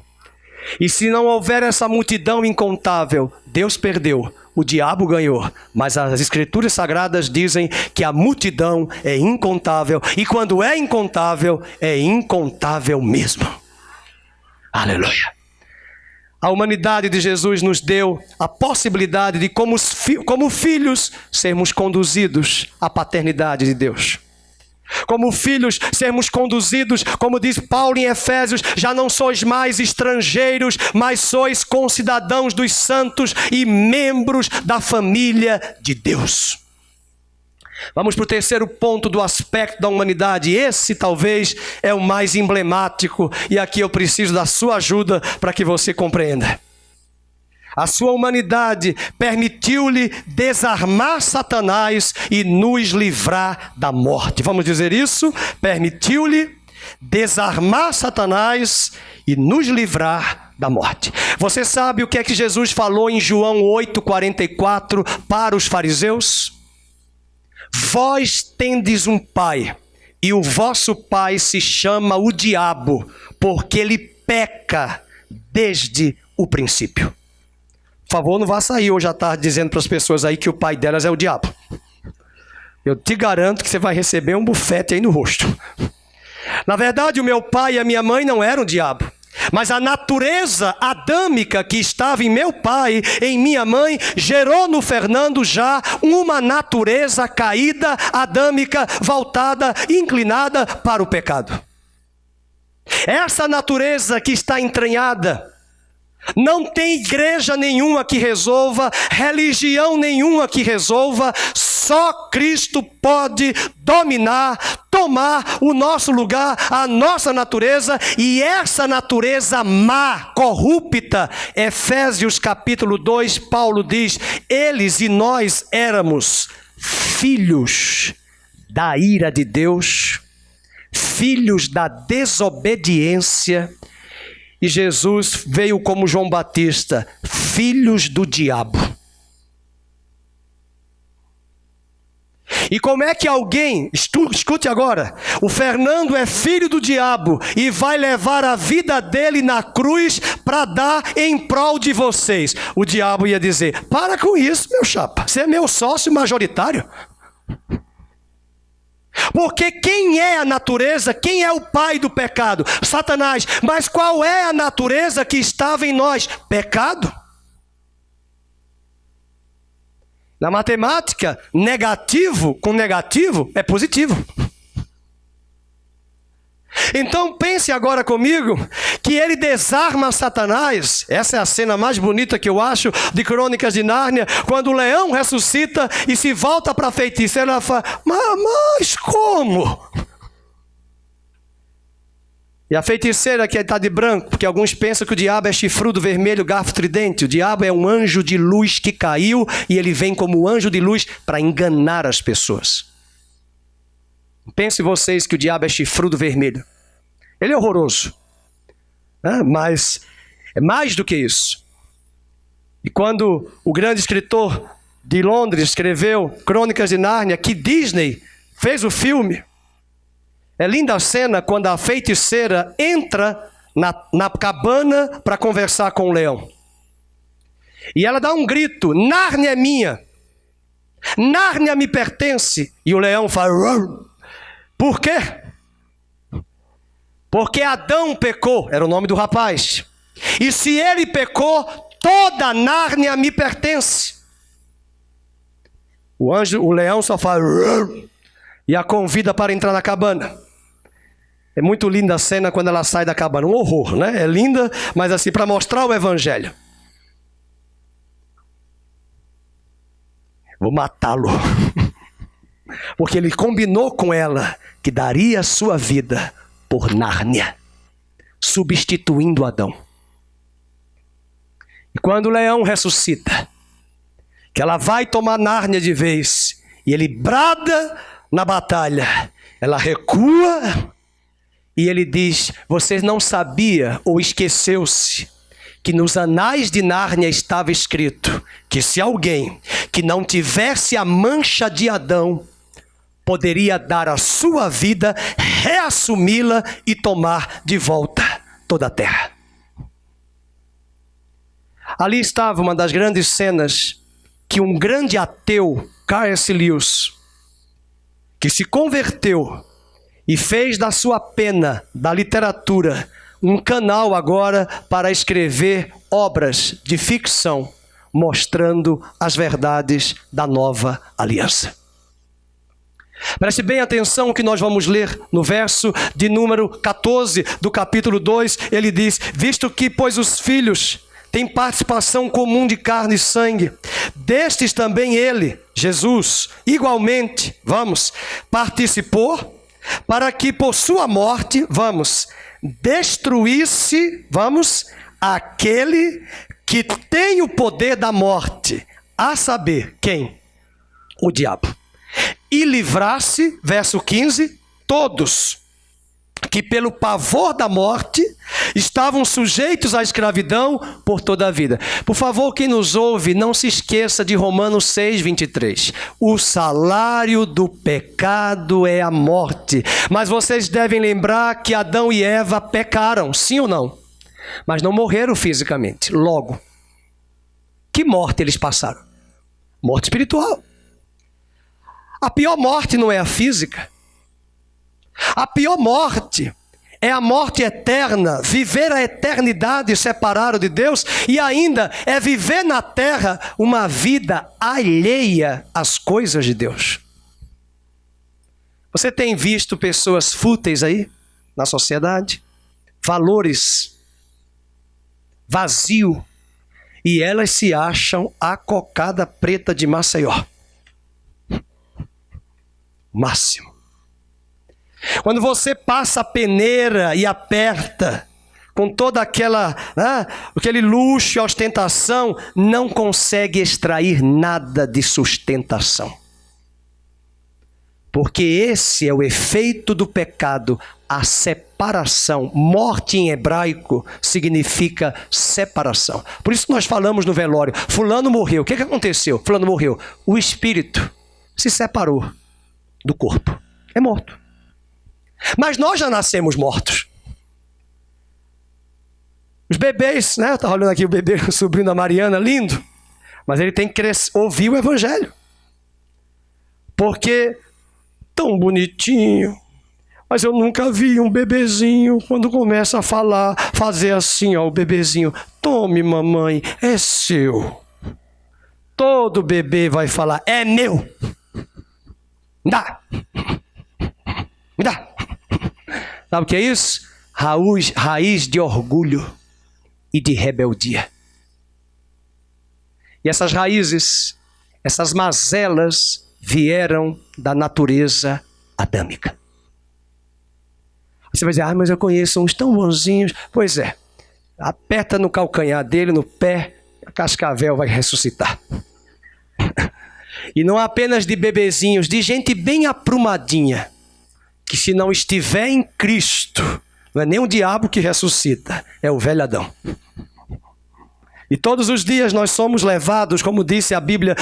Speaker 1: E se não houver essa multidão incontável, Deus perdeu, o diabo ganhou. Mas as escrituras sagradas dizem que a multidão é incontável. E quando é incontável mesmo. Aleluia. A humanidade de Jesus nos deu a possibilidade de, como filhos, sermos conduzidos à paternidade de Deus. Como filhos, sermos conduzidos, como diz Paulo em Efésios: já não sois mais estrangeiros, mas sois concidadãos dos santos e membros da família de Deus. Vamos para o terceiro ponto do aspecto da humanidade. Esse talvez é o mais emblemático, e aqui eu preciso da sua ajuda para que você compreenda. A sua humanidade permitiu-lhe desarmar Satanás e nos livrar da morte. Vamos dizer isso? Permitiu-lhe desarmar Satanás e nos livrar da morte. Você sabe o que é que Jesus falou em João 8,44 para os fariseus? Vós tendes um pai, e o vosso pai se chama o diabo, porque ele peca desde o princípio. Por favor, não vá sair hoje à tarde dizendo para as pessoas aí que o pai delas é o diabo. Eu te garanto que você vai receber um bufete aí no rosto. Na verdade, o meu pai e a minha mãe não eram o diabo. Mas a natureza adâmica que estava em meu pai, em minha mãe, gerou no Fernando já uma natureza caída, adâmica, voltada, inclinada para o pecado. Essa natureza que está entranhada, não tem igreja nenhuma que resolva, religião nenhuma que resolva, só Cristo pode dominar, tomar o nosso lugar, a nossa natureza, e essa natureza má, corrupta, Efésios capítulo 2, Paulo diz, eles e nós éramos filhos da ira de Deus, filhos da desobediência, e Jesus veio como João Batista, filhos do diabo. E como é que alguém, escute agora, o Fernando é filho do diabo e vai levar a vida dele na cruz para dar em prol de vocês? O diabo ia dizer, para com isso, meu chapa, você é meu sócio majoritário. Porque quem é a natureza, quem é o pai do pecado? Satanás. Mas qual é a natureza que estava em nós? Pecado. Na matemática, negativo com negativo é positivo. Então pense agora comigo que ele desarma Satanás. Essa é a cena mais bonita que eu acho de Crônicas de Nárnia, quando o leão ressuscita e se volta para a feiticeira. Ela fala, mas como? E a feiticeira que está de branco, porque alguns pensam que o diabo é chifrudo vermelho, garfo tridente. O diabo é um anjo de luz que caiu e ele vem como anjo de luz para enganar as pessoas. Pensem vocês que o diabo é chifrudo vermelho. Ele é horroroso, né? Mas é mais do que isso. E quando o grande escritor de Londres escreveu Crônicas de Nárnia, que Disney fez o filme, é linda a cena quando a feiticeira entra na cabana para conversar com o leão. E ela dá um grito, Nárnia é minha, Nárnia me pertence. E o leão fala, Rrr. Por quê? Porque Adão pecou, era o nome do rapaz. E se ele pecou, toda Nárnia me pertence. O leão só fala Rrr, e a convida para entrar na cabana. É muito linda a cena quando ela sai da cabana, um horror, né? É linda, mas assim, para mostrar o evangelho. Vou matá-lo. Porque ele combinou com ela que daria a sua vida por Nárnia, substituindo Adão. E quando o leão ressuscita, que ela vai tomar Nárnia de vez, e ele brada na batalha, ela recua, e ele diz, você não sabia ou esqueceu-se que nos anais de Nárnia estava escrito que se alguém que não tivesse a mancha de Adão poderia dar a sua vida, reassumi-la e tomar de volta toda a terra. Ali estava uma das grandes cenas que um grande ateu, C.S. Lewis, que se converteu e fez da sua pena, da literatura, um canal agora para escrever obras de ficção, mostrando as verdades da nova aliança. Preste bem atenção que nós vamos ler no verso de número 14 do capítulo 2, ele diz, visto que, pois os filhos têm participação comum de carne e sangue, destes também ele, Jesus, igualmente, participou, para que por sua morte, destruísse, aquele que tem o poder da morte, a saber, quem? O diabo. E livrasse, verso 15, todos que pelo pavor da morte estavam sujeitos à escravidão por toda a vida. Por favor, quem nos ouve, não se esqueça de Romanos 6, 23. O salário do pecado é a morte. Mas vocês devem lembrar que Adão e Eva pecaram, sim ou não? Mas não morreram fisicamente. Logo, que morte eles passaram? Morte espiritual. A pior morte não é a física. A pior morte é a morte eterna, viver a eternidade separado de Deus, e ainda é viver na terra uma vida alheia às coisas de Deus. Você tem visto pessoas fúteis aí na sociedade? Valores vazio, e elas se acham a cocada preta de Maceió. Máximo. Quando você passa a peneira e aperta, com toda aquele luxo e ostentação, não consegue extrair nada de sustentação. Porque esse é o efeito do pecado, a separação. Morte em hebraico significa separação. Por isso nós falamos no velório, fulano morreu. O que aconteceu? Fulano morreu. O espírito se separou do corpo. É morto. Mas nós já nascemos mortos. Os bebês, né? Eu estava olhando aqui o bebê, o sobrinho da Mariana, lindo. Mas ele tem que ouvir o evangelho. Porque tão bonitinho. Mas eu nunca vi um bebezinho, quando começa a falar, fazer assim, ó, o bebezinho. Tome, mamãe, é seu. Todo bebê vai falar, é meu. Me dá. Me dá. Sabe o que é isso? Raiz de orgulho e de rebeldia. E essas raízes, essas mazelas, vieram da natureza adâmica. Você vai dizer, mas eu conheço uns tão bonzinhos. Pois é, aperta no calcanhar dele, no pé, a cascavel vai ressuscitar. E não apenas de bebezinhos, de gente bem aprumadinha, que se não estiver em Cristo, não é nem o diabo que ressuscita, é o velho Adão. E todos os dias nós somos levados, como diz a Bíblia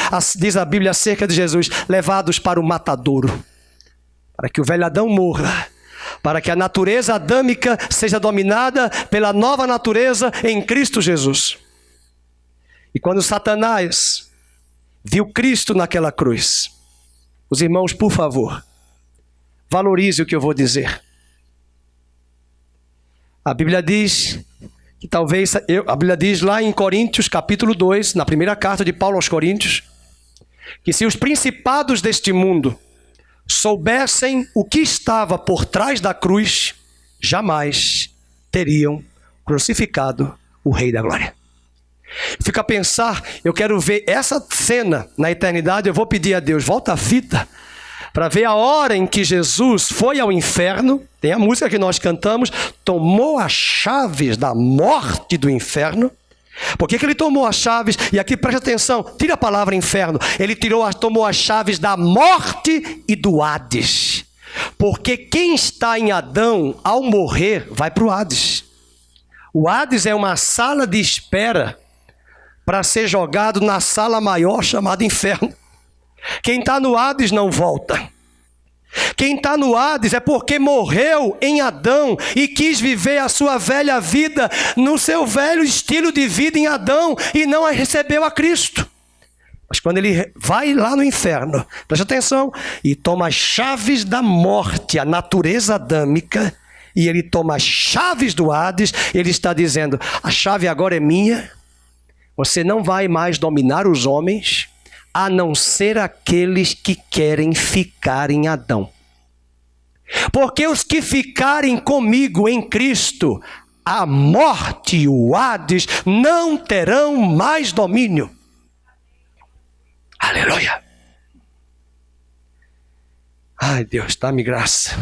Speaker 1: acerca de Jesus, levados para o matadouro, para que o velho Adão morra, para que a natureza adâmica seja dominada pela nova natureza em Cristo Jesus. E quando Satanás viu Cristo naquela cruz, os irmãos, por favor, valorize o que eu vou dizer. A Bíblia diz que a Bíblia diz lá em Coríntios, capítulo 2, na primeira carta de Paulo aos Coríntios, que se os principados deste mundo soubessem o que estava por trás da cruz, jamais teriam crucificado o Rei da Glória. Fica a pensar, eu quero ver essa cena na eternidade, eu vou pedir a Deus, volta a fita, para ver a hora em que Jesus foi ao inferno, tem a música que nós cantamos, tomou as chaves da morte do inferno. Por que ele tomou as chaves? E aqui preste atenção, tira a palavra inferno. Ele tomou as chaves da morte e do Hades. Porque quem está em Adão, ao morrer, vai para o Hades. O Hades é uma sala de espera para ser jogado na sala maior chamada inferno. Quem está no Hades não volta. Quem está no Hades é porque morreu em Adão e quis viver a sua velha vida no seu velho estilo de vida em Adão e não recebeu a Cristo. Mas quando ele vai lá no inferno, preste atenção, e toma as chaves da morte, a natureza adâmica, e ele toma as chaves do Hades, ele está dizendo, a chave agora é minha, você não vai mais dominar os homens, a não ser aqueles que querem ficar em Adão. Porque os que ficarem comigo em Cristo, a morte e o Hades não terão mais domínio. Aleluia. Ai, Deus, dá-me graça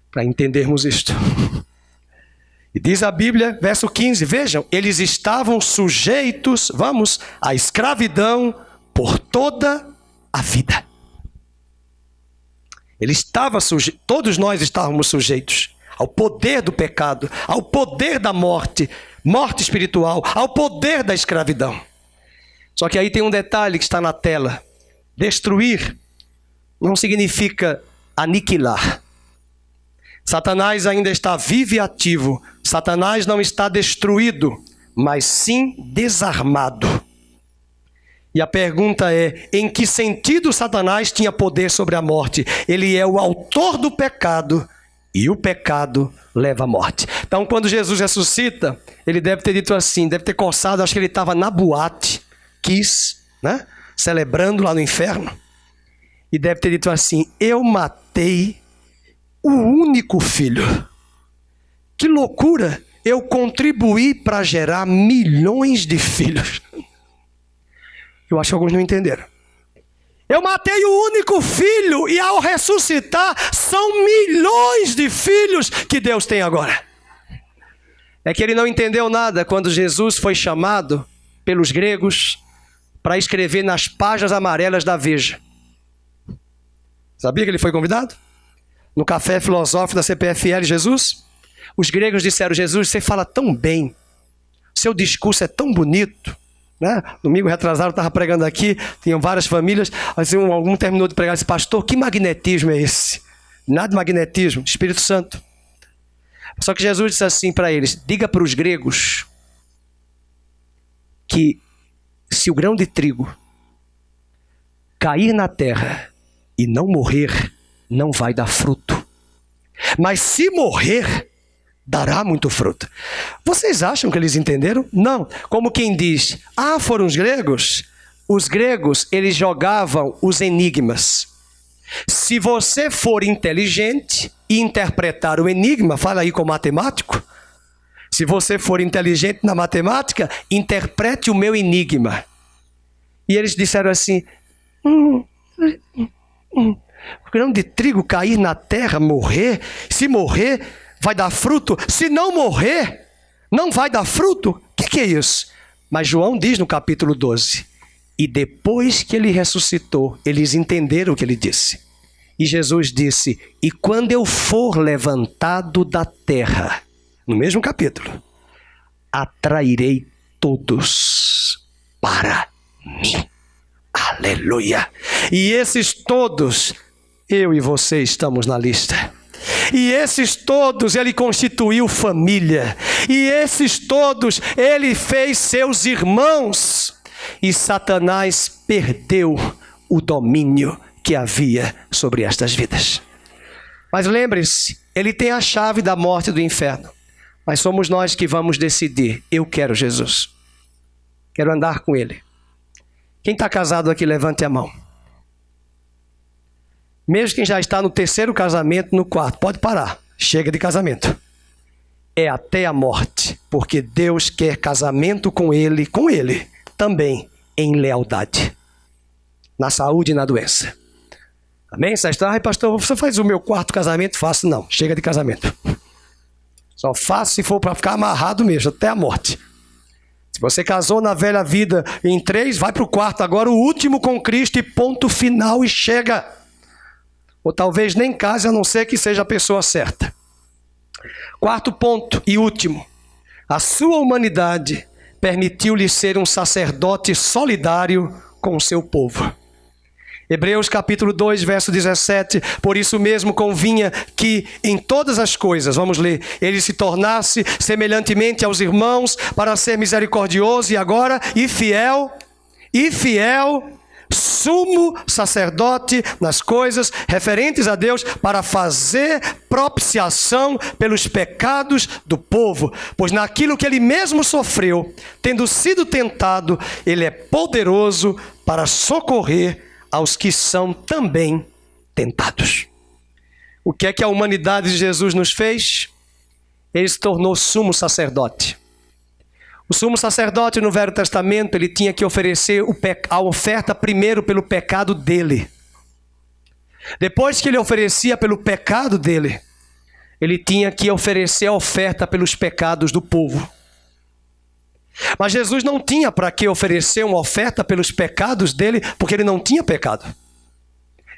Speaker 1: para entendermos isto. E diz a Bíblia, verso 15, vejam, eles estavam sujeitos, à escravidão por toda a vida. Todos nós estávamos sujeitos ao poder do pecado, ao poder da morte, morte espiritual, ao poder da escravidão. Só que aí tem um detalhe que está na tela. Destruir não significa aniquilar. Satanás ainda está vivo e ativo. Satanás não está destruído, mas sim desarmado. E a pergunta é, em que sentido Satanás tinha poder sobre a morte? Ele é o autor do pecado e o pecado leva à morte. Então, quando Jesus ressuscita, ele deve ter dito assim, deve ter coçado, acho que ele estava na boate, né? Celebrando lá no inferno, e deve ter dito assim: eu matei o único filho. Que loucura! Eu contribuí para gerar milhões de filhos. Eu acho que alguns não entenderam. Eu matei o único filho e ao ressuscitar são milhões de filhos que Deus tem agora. É que ele não entendeu nada quando Jesus foi chamado pelos gregos para escrever nas páginas amarelas da Veja. Sabia que ele foi convidado? No café filosófico da CPFL, Jesus? Os gregos disseram: Jesus, você fala tão bem, seu discurso é tão bonito. Né? Domingo retrasado eu estava pregando aqui, tinham várias famílias, assim, algum terminou de pregar e disse: pastor, que magnetismo é esse? Nada de magnetismo, Espírito Santo. Só que Jesus disse assim para eles: diga para os gregos que se o grão de trigo cair na terra e não morrer, não vai dar fruto. Mas se morrer, dará muito fruto. Vocês acham que eles entenderam? Não. Como quem diz: ah, foram os gregos? Os gregos, eles jogavam os enigmas. Se você for inteligente e interpretar o enigma, fala aí com o matemático. Se você for inteligente na matemática, interprete o meu enigma. E eles disseram assim: o grão de trigo cair na terra, morrer, se morrer, vai dar fruto. Se não morrer, não vai dar fruto. O que é isso? Mas João diz no capítulo 12: e depois que ele ressuscitou, eles entenderam o que ele disse. E Jesus disse: e quando eu for levantado da terra, no mesmo capítulo, atrairei todos para mim. Aleluia! E esses todos, eu e você estamos na lista. E esses todos ele constituiu família. E esses todos ele fez seus irmãos. E Satanás perdeu o domínio que havia sobre estas vidas. Mas lembre-se, ele tem a chave da morte e do inferno. Mas somos nós que vamos decidir: eu quero Jesus. Quero andar com ele. Quem está casado aqui, levante a mão. Mesmo quem já está no terceiro casamento, no quarto, pode parar. Chega de casamento. É até a morte, porque Deus quer casamento com ele também em lealdade, na saúde e na doença. Amém? Você está: ai, pastor, você faz o meu quarto casamento? Faço. Não, chega de casamento. Só faço se for para ficar amarrado mesmo, até a morte. Se você casou na velha vida em 3, vai para o quarto agora, o último com Cristo, e ponto final, e chega. Ou talvez nem case, a não ser que seja a pessoa certa. Quarto ponto e último: a sua humanidade permitiu-lhe ser um sacerdote solidário com o seu povo. Hebreus capítulo 2, verso 17: por isso mesmo convinha que em todas as coisas, vamos ler, ele se tornasse semelhantemente aos irmãos, para ser misericordioso e fiel, sumo sacerdote nas coisas referentes a Deus, para fazer propiciação pelos pecados do povo. Pois naquilo que ele mesmo sofreu, tendo sido tentado, ele é poderoso para socorrer aos que são também tentados. O que é que a humanidade de Jesus nos fez? Ele se tornou sumo sacerdote. O sumo sacerdote no Velho Testamento, ele tinha que oferecer a oferta primeiro pelo pecado dele. Depois que ele oferecia pelo pecado dele, ele tinha que oferecer a oferta pelos pecados do povo. Mas Jesus não tinha para que oferecer uma oferta pelos pecados dele, porque ele não tinha pecado.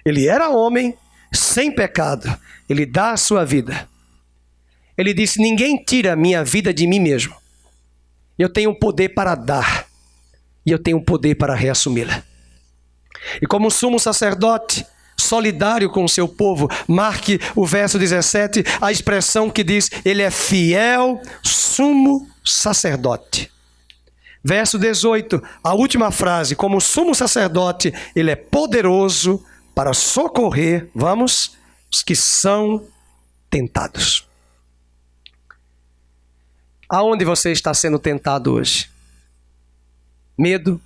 Speaker 1: Ele era homem sem pecado. Ele dá a sua vida. Ele disse: ninguém tira a minha vida de mim mesmo. Eu tenho poder para dar, e eu tenho poder para reassumi-la. E como sumo sacerdote, solidário com o seu povo, marque o verso 17, a expressão que diz: ele é fiel, sumo sacerdote. Verso 18, a última frase: como sumo sacerdote, ele é poderoso para socorrer, os que são tentados. Aonde você está sendo tentado hoje? Medo,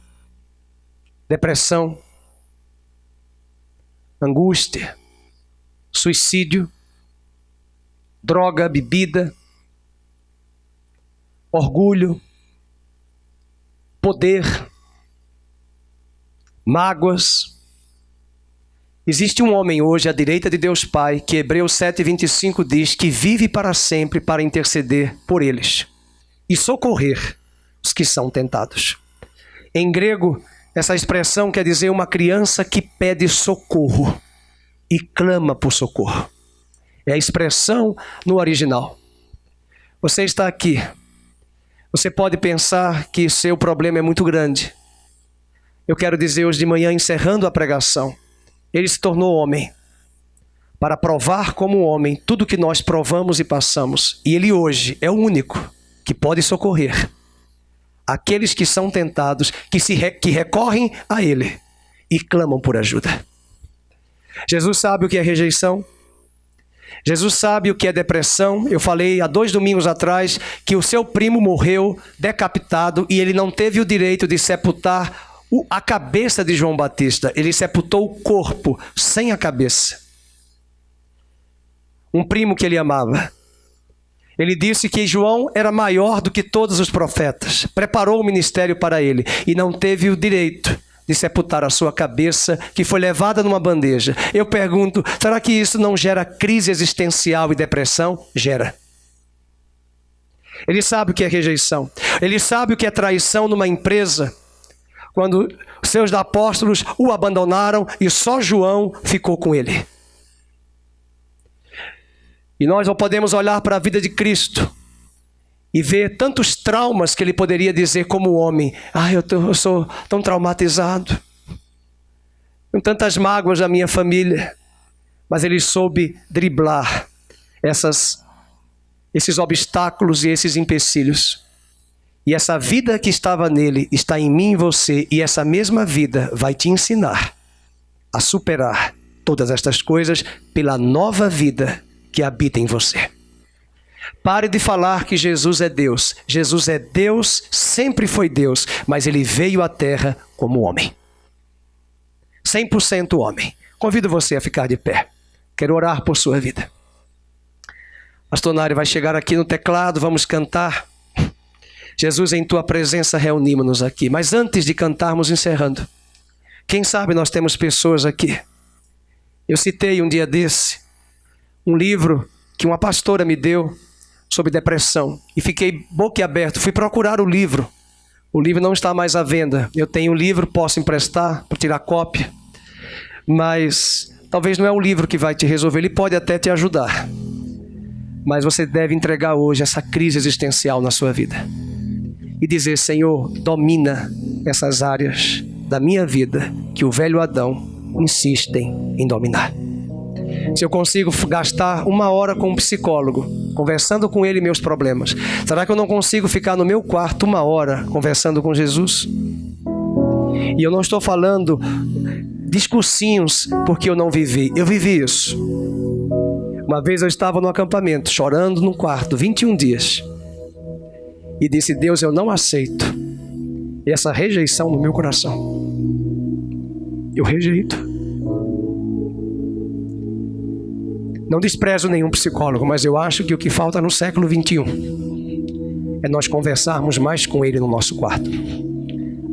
Speaker 1: depressão, angústia, suicídio, droga, bebida, orgulho, poder, mágoas. Existe um homem hoje à direita de Deus Pai, que Hebreus 7:25 diz que vive para sempre para interceder por eles e socorrer os que são tentados. Em grego, essa expressão quer dizer uma criança que pede socorro e clama por socorro. É a expressão no original. Você está aqui. Você pode pensar que seu problema é muito grande. Eu quero dizer hoje de manhã, encerrando a pregação, ele se tornou homem para provar como homem tudo que nós provamos e passamos. E ele hoje é o único que pode socorrer aqueles que são tentados, que recorrem a ele e clamam por ajuda. Jesus sabe o que é rejeição. Jesus sabe o que é depressão. Eu falei há 2 domingos atrás que o seu primo morreu decapitado e ele não teve o direito de sepultar a cabeça de João Batista. Ele sepultou o corpo sem a cabeça. Um primo que ele amava. Ele disse que João era maior do que todos os profetas. Preparou o ministério para ele e não teve o direito de sepultar a sua cabeça, que foi levada numa bandeja. Eu pergunto, será que isso não gera crise existencial e depressão? Gera. Ele sabe o que é rejeição. Ele sabe o que é traição numa empresa, quando seus apóstolos o abandonaram e só João ficou com ele. E nós não podemos olhar para a vida de Cristo e ver tantos traumas que ele poderia dizer como homem. Eu sou tão traumatizado, com tantas mágoas da minha família. Mas ele soube driblar esses obstáculos e esses empecilhos. E essa vida que estava nele está em mim e você. E essa mesma vida vai te ensinar a superar todas estas coisas pela nova vida que habita em você. Pare de falar que Jesus é Deus. Jesus é Deus, sempre foi Deus, mas ele veio à terra como homem. 100% homem. Convido você a ficar de pé. Quero orar por sua vida. Pastor Nário vai chegar aqui no teclado, vamos cantar. Jesus, em tua presença reunimos-nos aqui. Mas antes de cantarmos, encerrando, quem sabe nós temos pessoas aqui. Eu citei um dia desse um livro que uma pastora me deu sobre depressão e fiquei boquiaberto. Fui procurar o livro. O livro não está mais à venda. Eu tenho o livro, posso emprestar para tirar cópia, mas talvez não é o livro que vai te resolver. Ele pode até te ajudar, mas você deve entregar hoje essa crise existencial na sua vida e dizer: Senhor, domina essas áreas da minha vida que o velho Adão insistem em dominar. Se eu consigo gastar 1 hora com um psicólogo, conversando com ele meus problemas, será que eu não consigo ficar no meu quarto 1 hora conversando com Jesus? E eu não estou falando discursinhos porque eu não vivi. Eu vivi isso. Uma vez eu estava no acampamento, chorando num quarto, 21 dias. E disse: Deus, eu não aceito essa rejeição no meu coração. Eu rejeito. Não desprezo nenhum psicólogo, mas eu acho que o que falta no século 21 é nós conversarmos mais com ele no nosso quarto.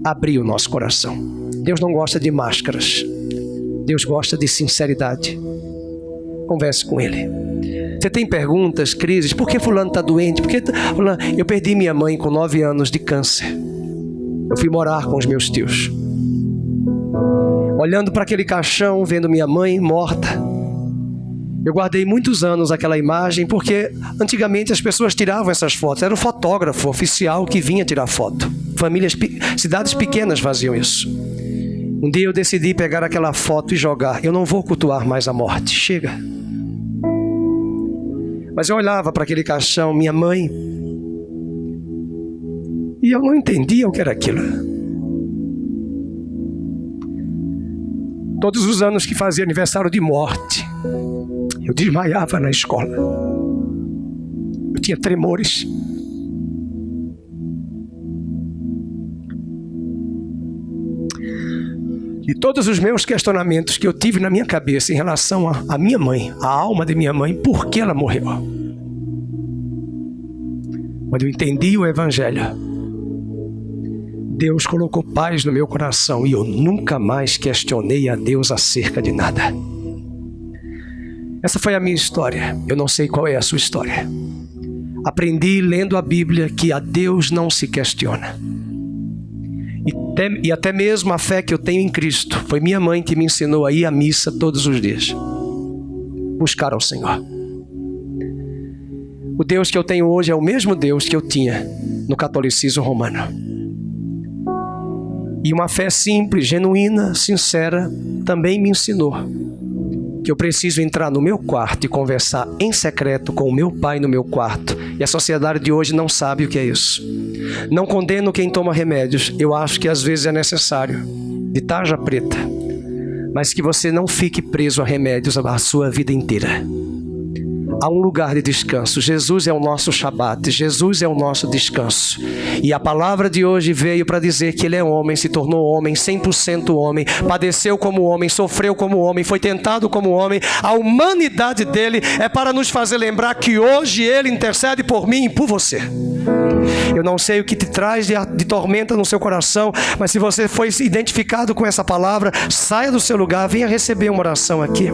Speaker 1: Abrir o nosso coração. Deus não gosta de máscaras. Deus gosta de sinceridade. Converse com ele. Você tem perguntas, crises? Por que fulano está doente? Eu perdi minha mãe com 9 anos de câncer. Eu fui morar com os meus tios. Olhando para aquele caixão, vendo minha mãe morta. Eu guardei muitos anos aquela imagem, porque antigamente as pessoas tiravam essas fotos. Era o fotógrafo oficial que vinha tirar foto. Cidades pequenas faziam isso. Um dia eu decidi pegar aquela foto e jogar. Eu não vou cultuar mais a morte. Chega. Mas eu olhava para aquele caixão, minha mãe, e eu não entendia o que era aquilo. Todos os anos que fazia aniversário de morte, Eu desmaiava na escola. Eu tinha tremores. E todos os meus questionamentos que eu tive na minha cabeça em relação à minha mãe, a alma de minha mãe, por que ela morreu? Quando eu entendi o Evangelho, Deus colocou paz no meu coração e eu nunca mais questionei a Deus acerca de nada. Essa foi a minha história. Eu não sei qual é a sua história. Aprendi lendo a Bíblia que a Deus não se questiona. E até mesmo a fé que eu tenho em Cristo, foi minha mãe que me ensinou a ir à missa todos os dias. Buscar ao Senhor. O Deus que eu tenho hoje é o mesmo Deus que eu tinha no catolicismo romano. E uma fé simples, genuína, sincera, também me ensinou que eu preciso entrar no meu quarto e conversar em secreto com o meu pai no meu quarto. E a sociedade de hoje não sabe o que é isso. Não condeno quem toma remédios. Eu acho que às vezes é necessário, de tarja preta. Mas que você não fique preso a remédios a sua vida inteira. Há um lugar de descanso. Jesus é o nosso Shabat. Jesus é o nosso descanso. E a palavra de hoje veio para dizer que ele é homem, se tornou homem, 100% homem, padeceu como homem, sofreu como homem, foi tentado como homem. A humanidade dele é para nos fazer lembrar que hoje ele intercede por mim e por você. Eu não sei o que te traz de tormenta no seu coração, mas se você foi identificado com essa palavra, saia do seu lugar, venha receber uma oração aqui.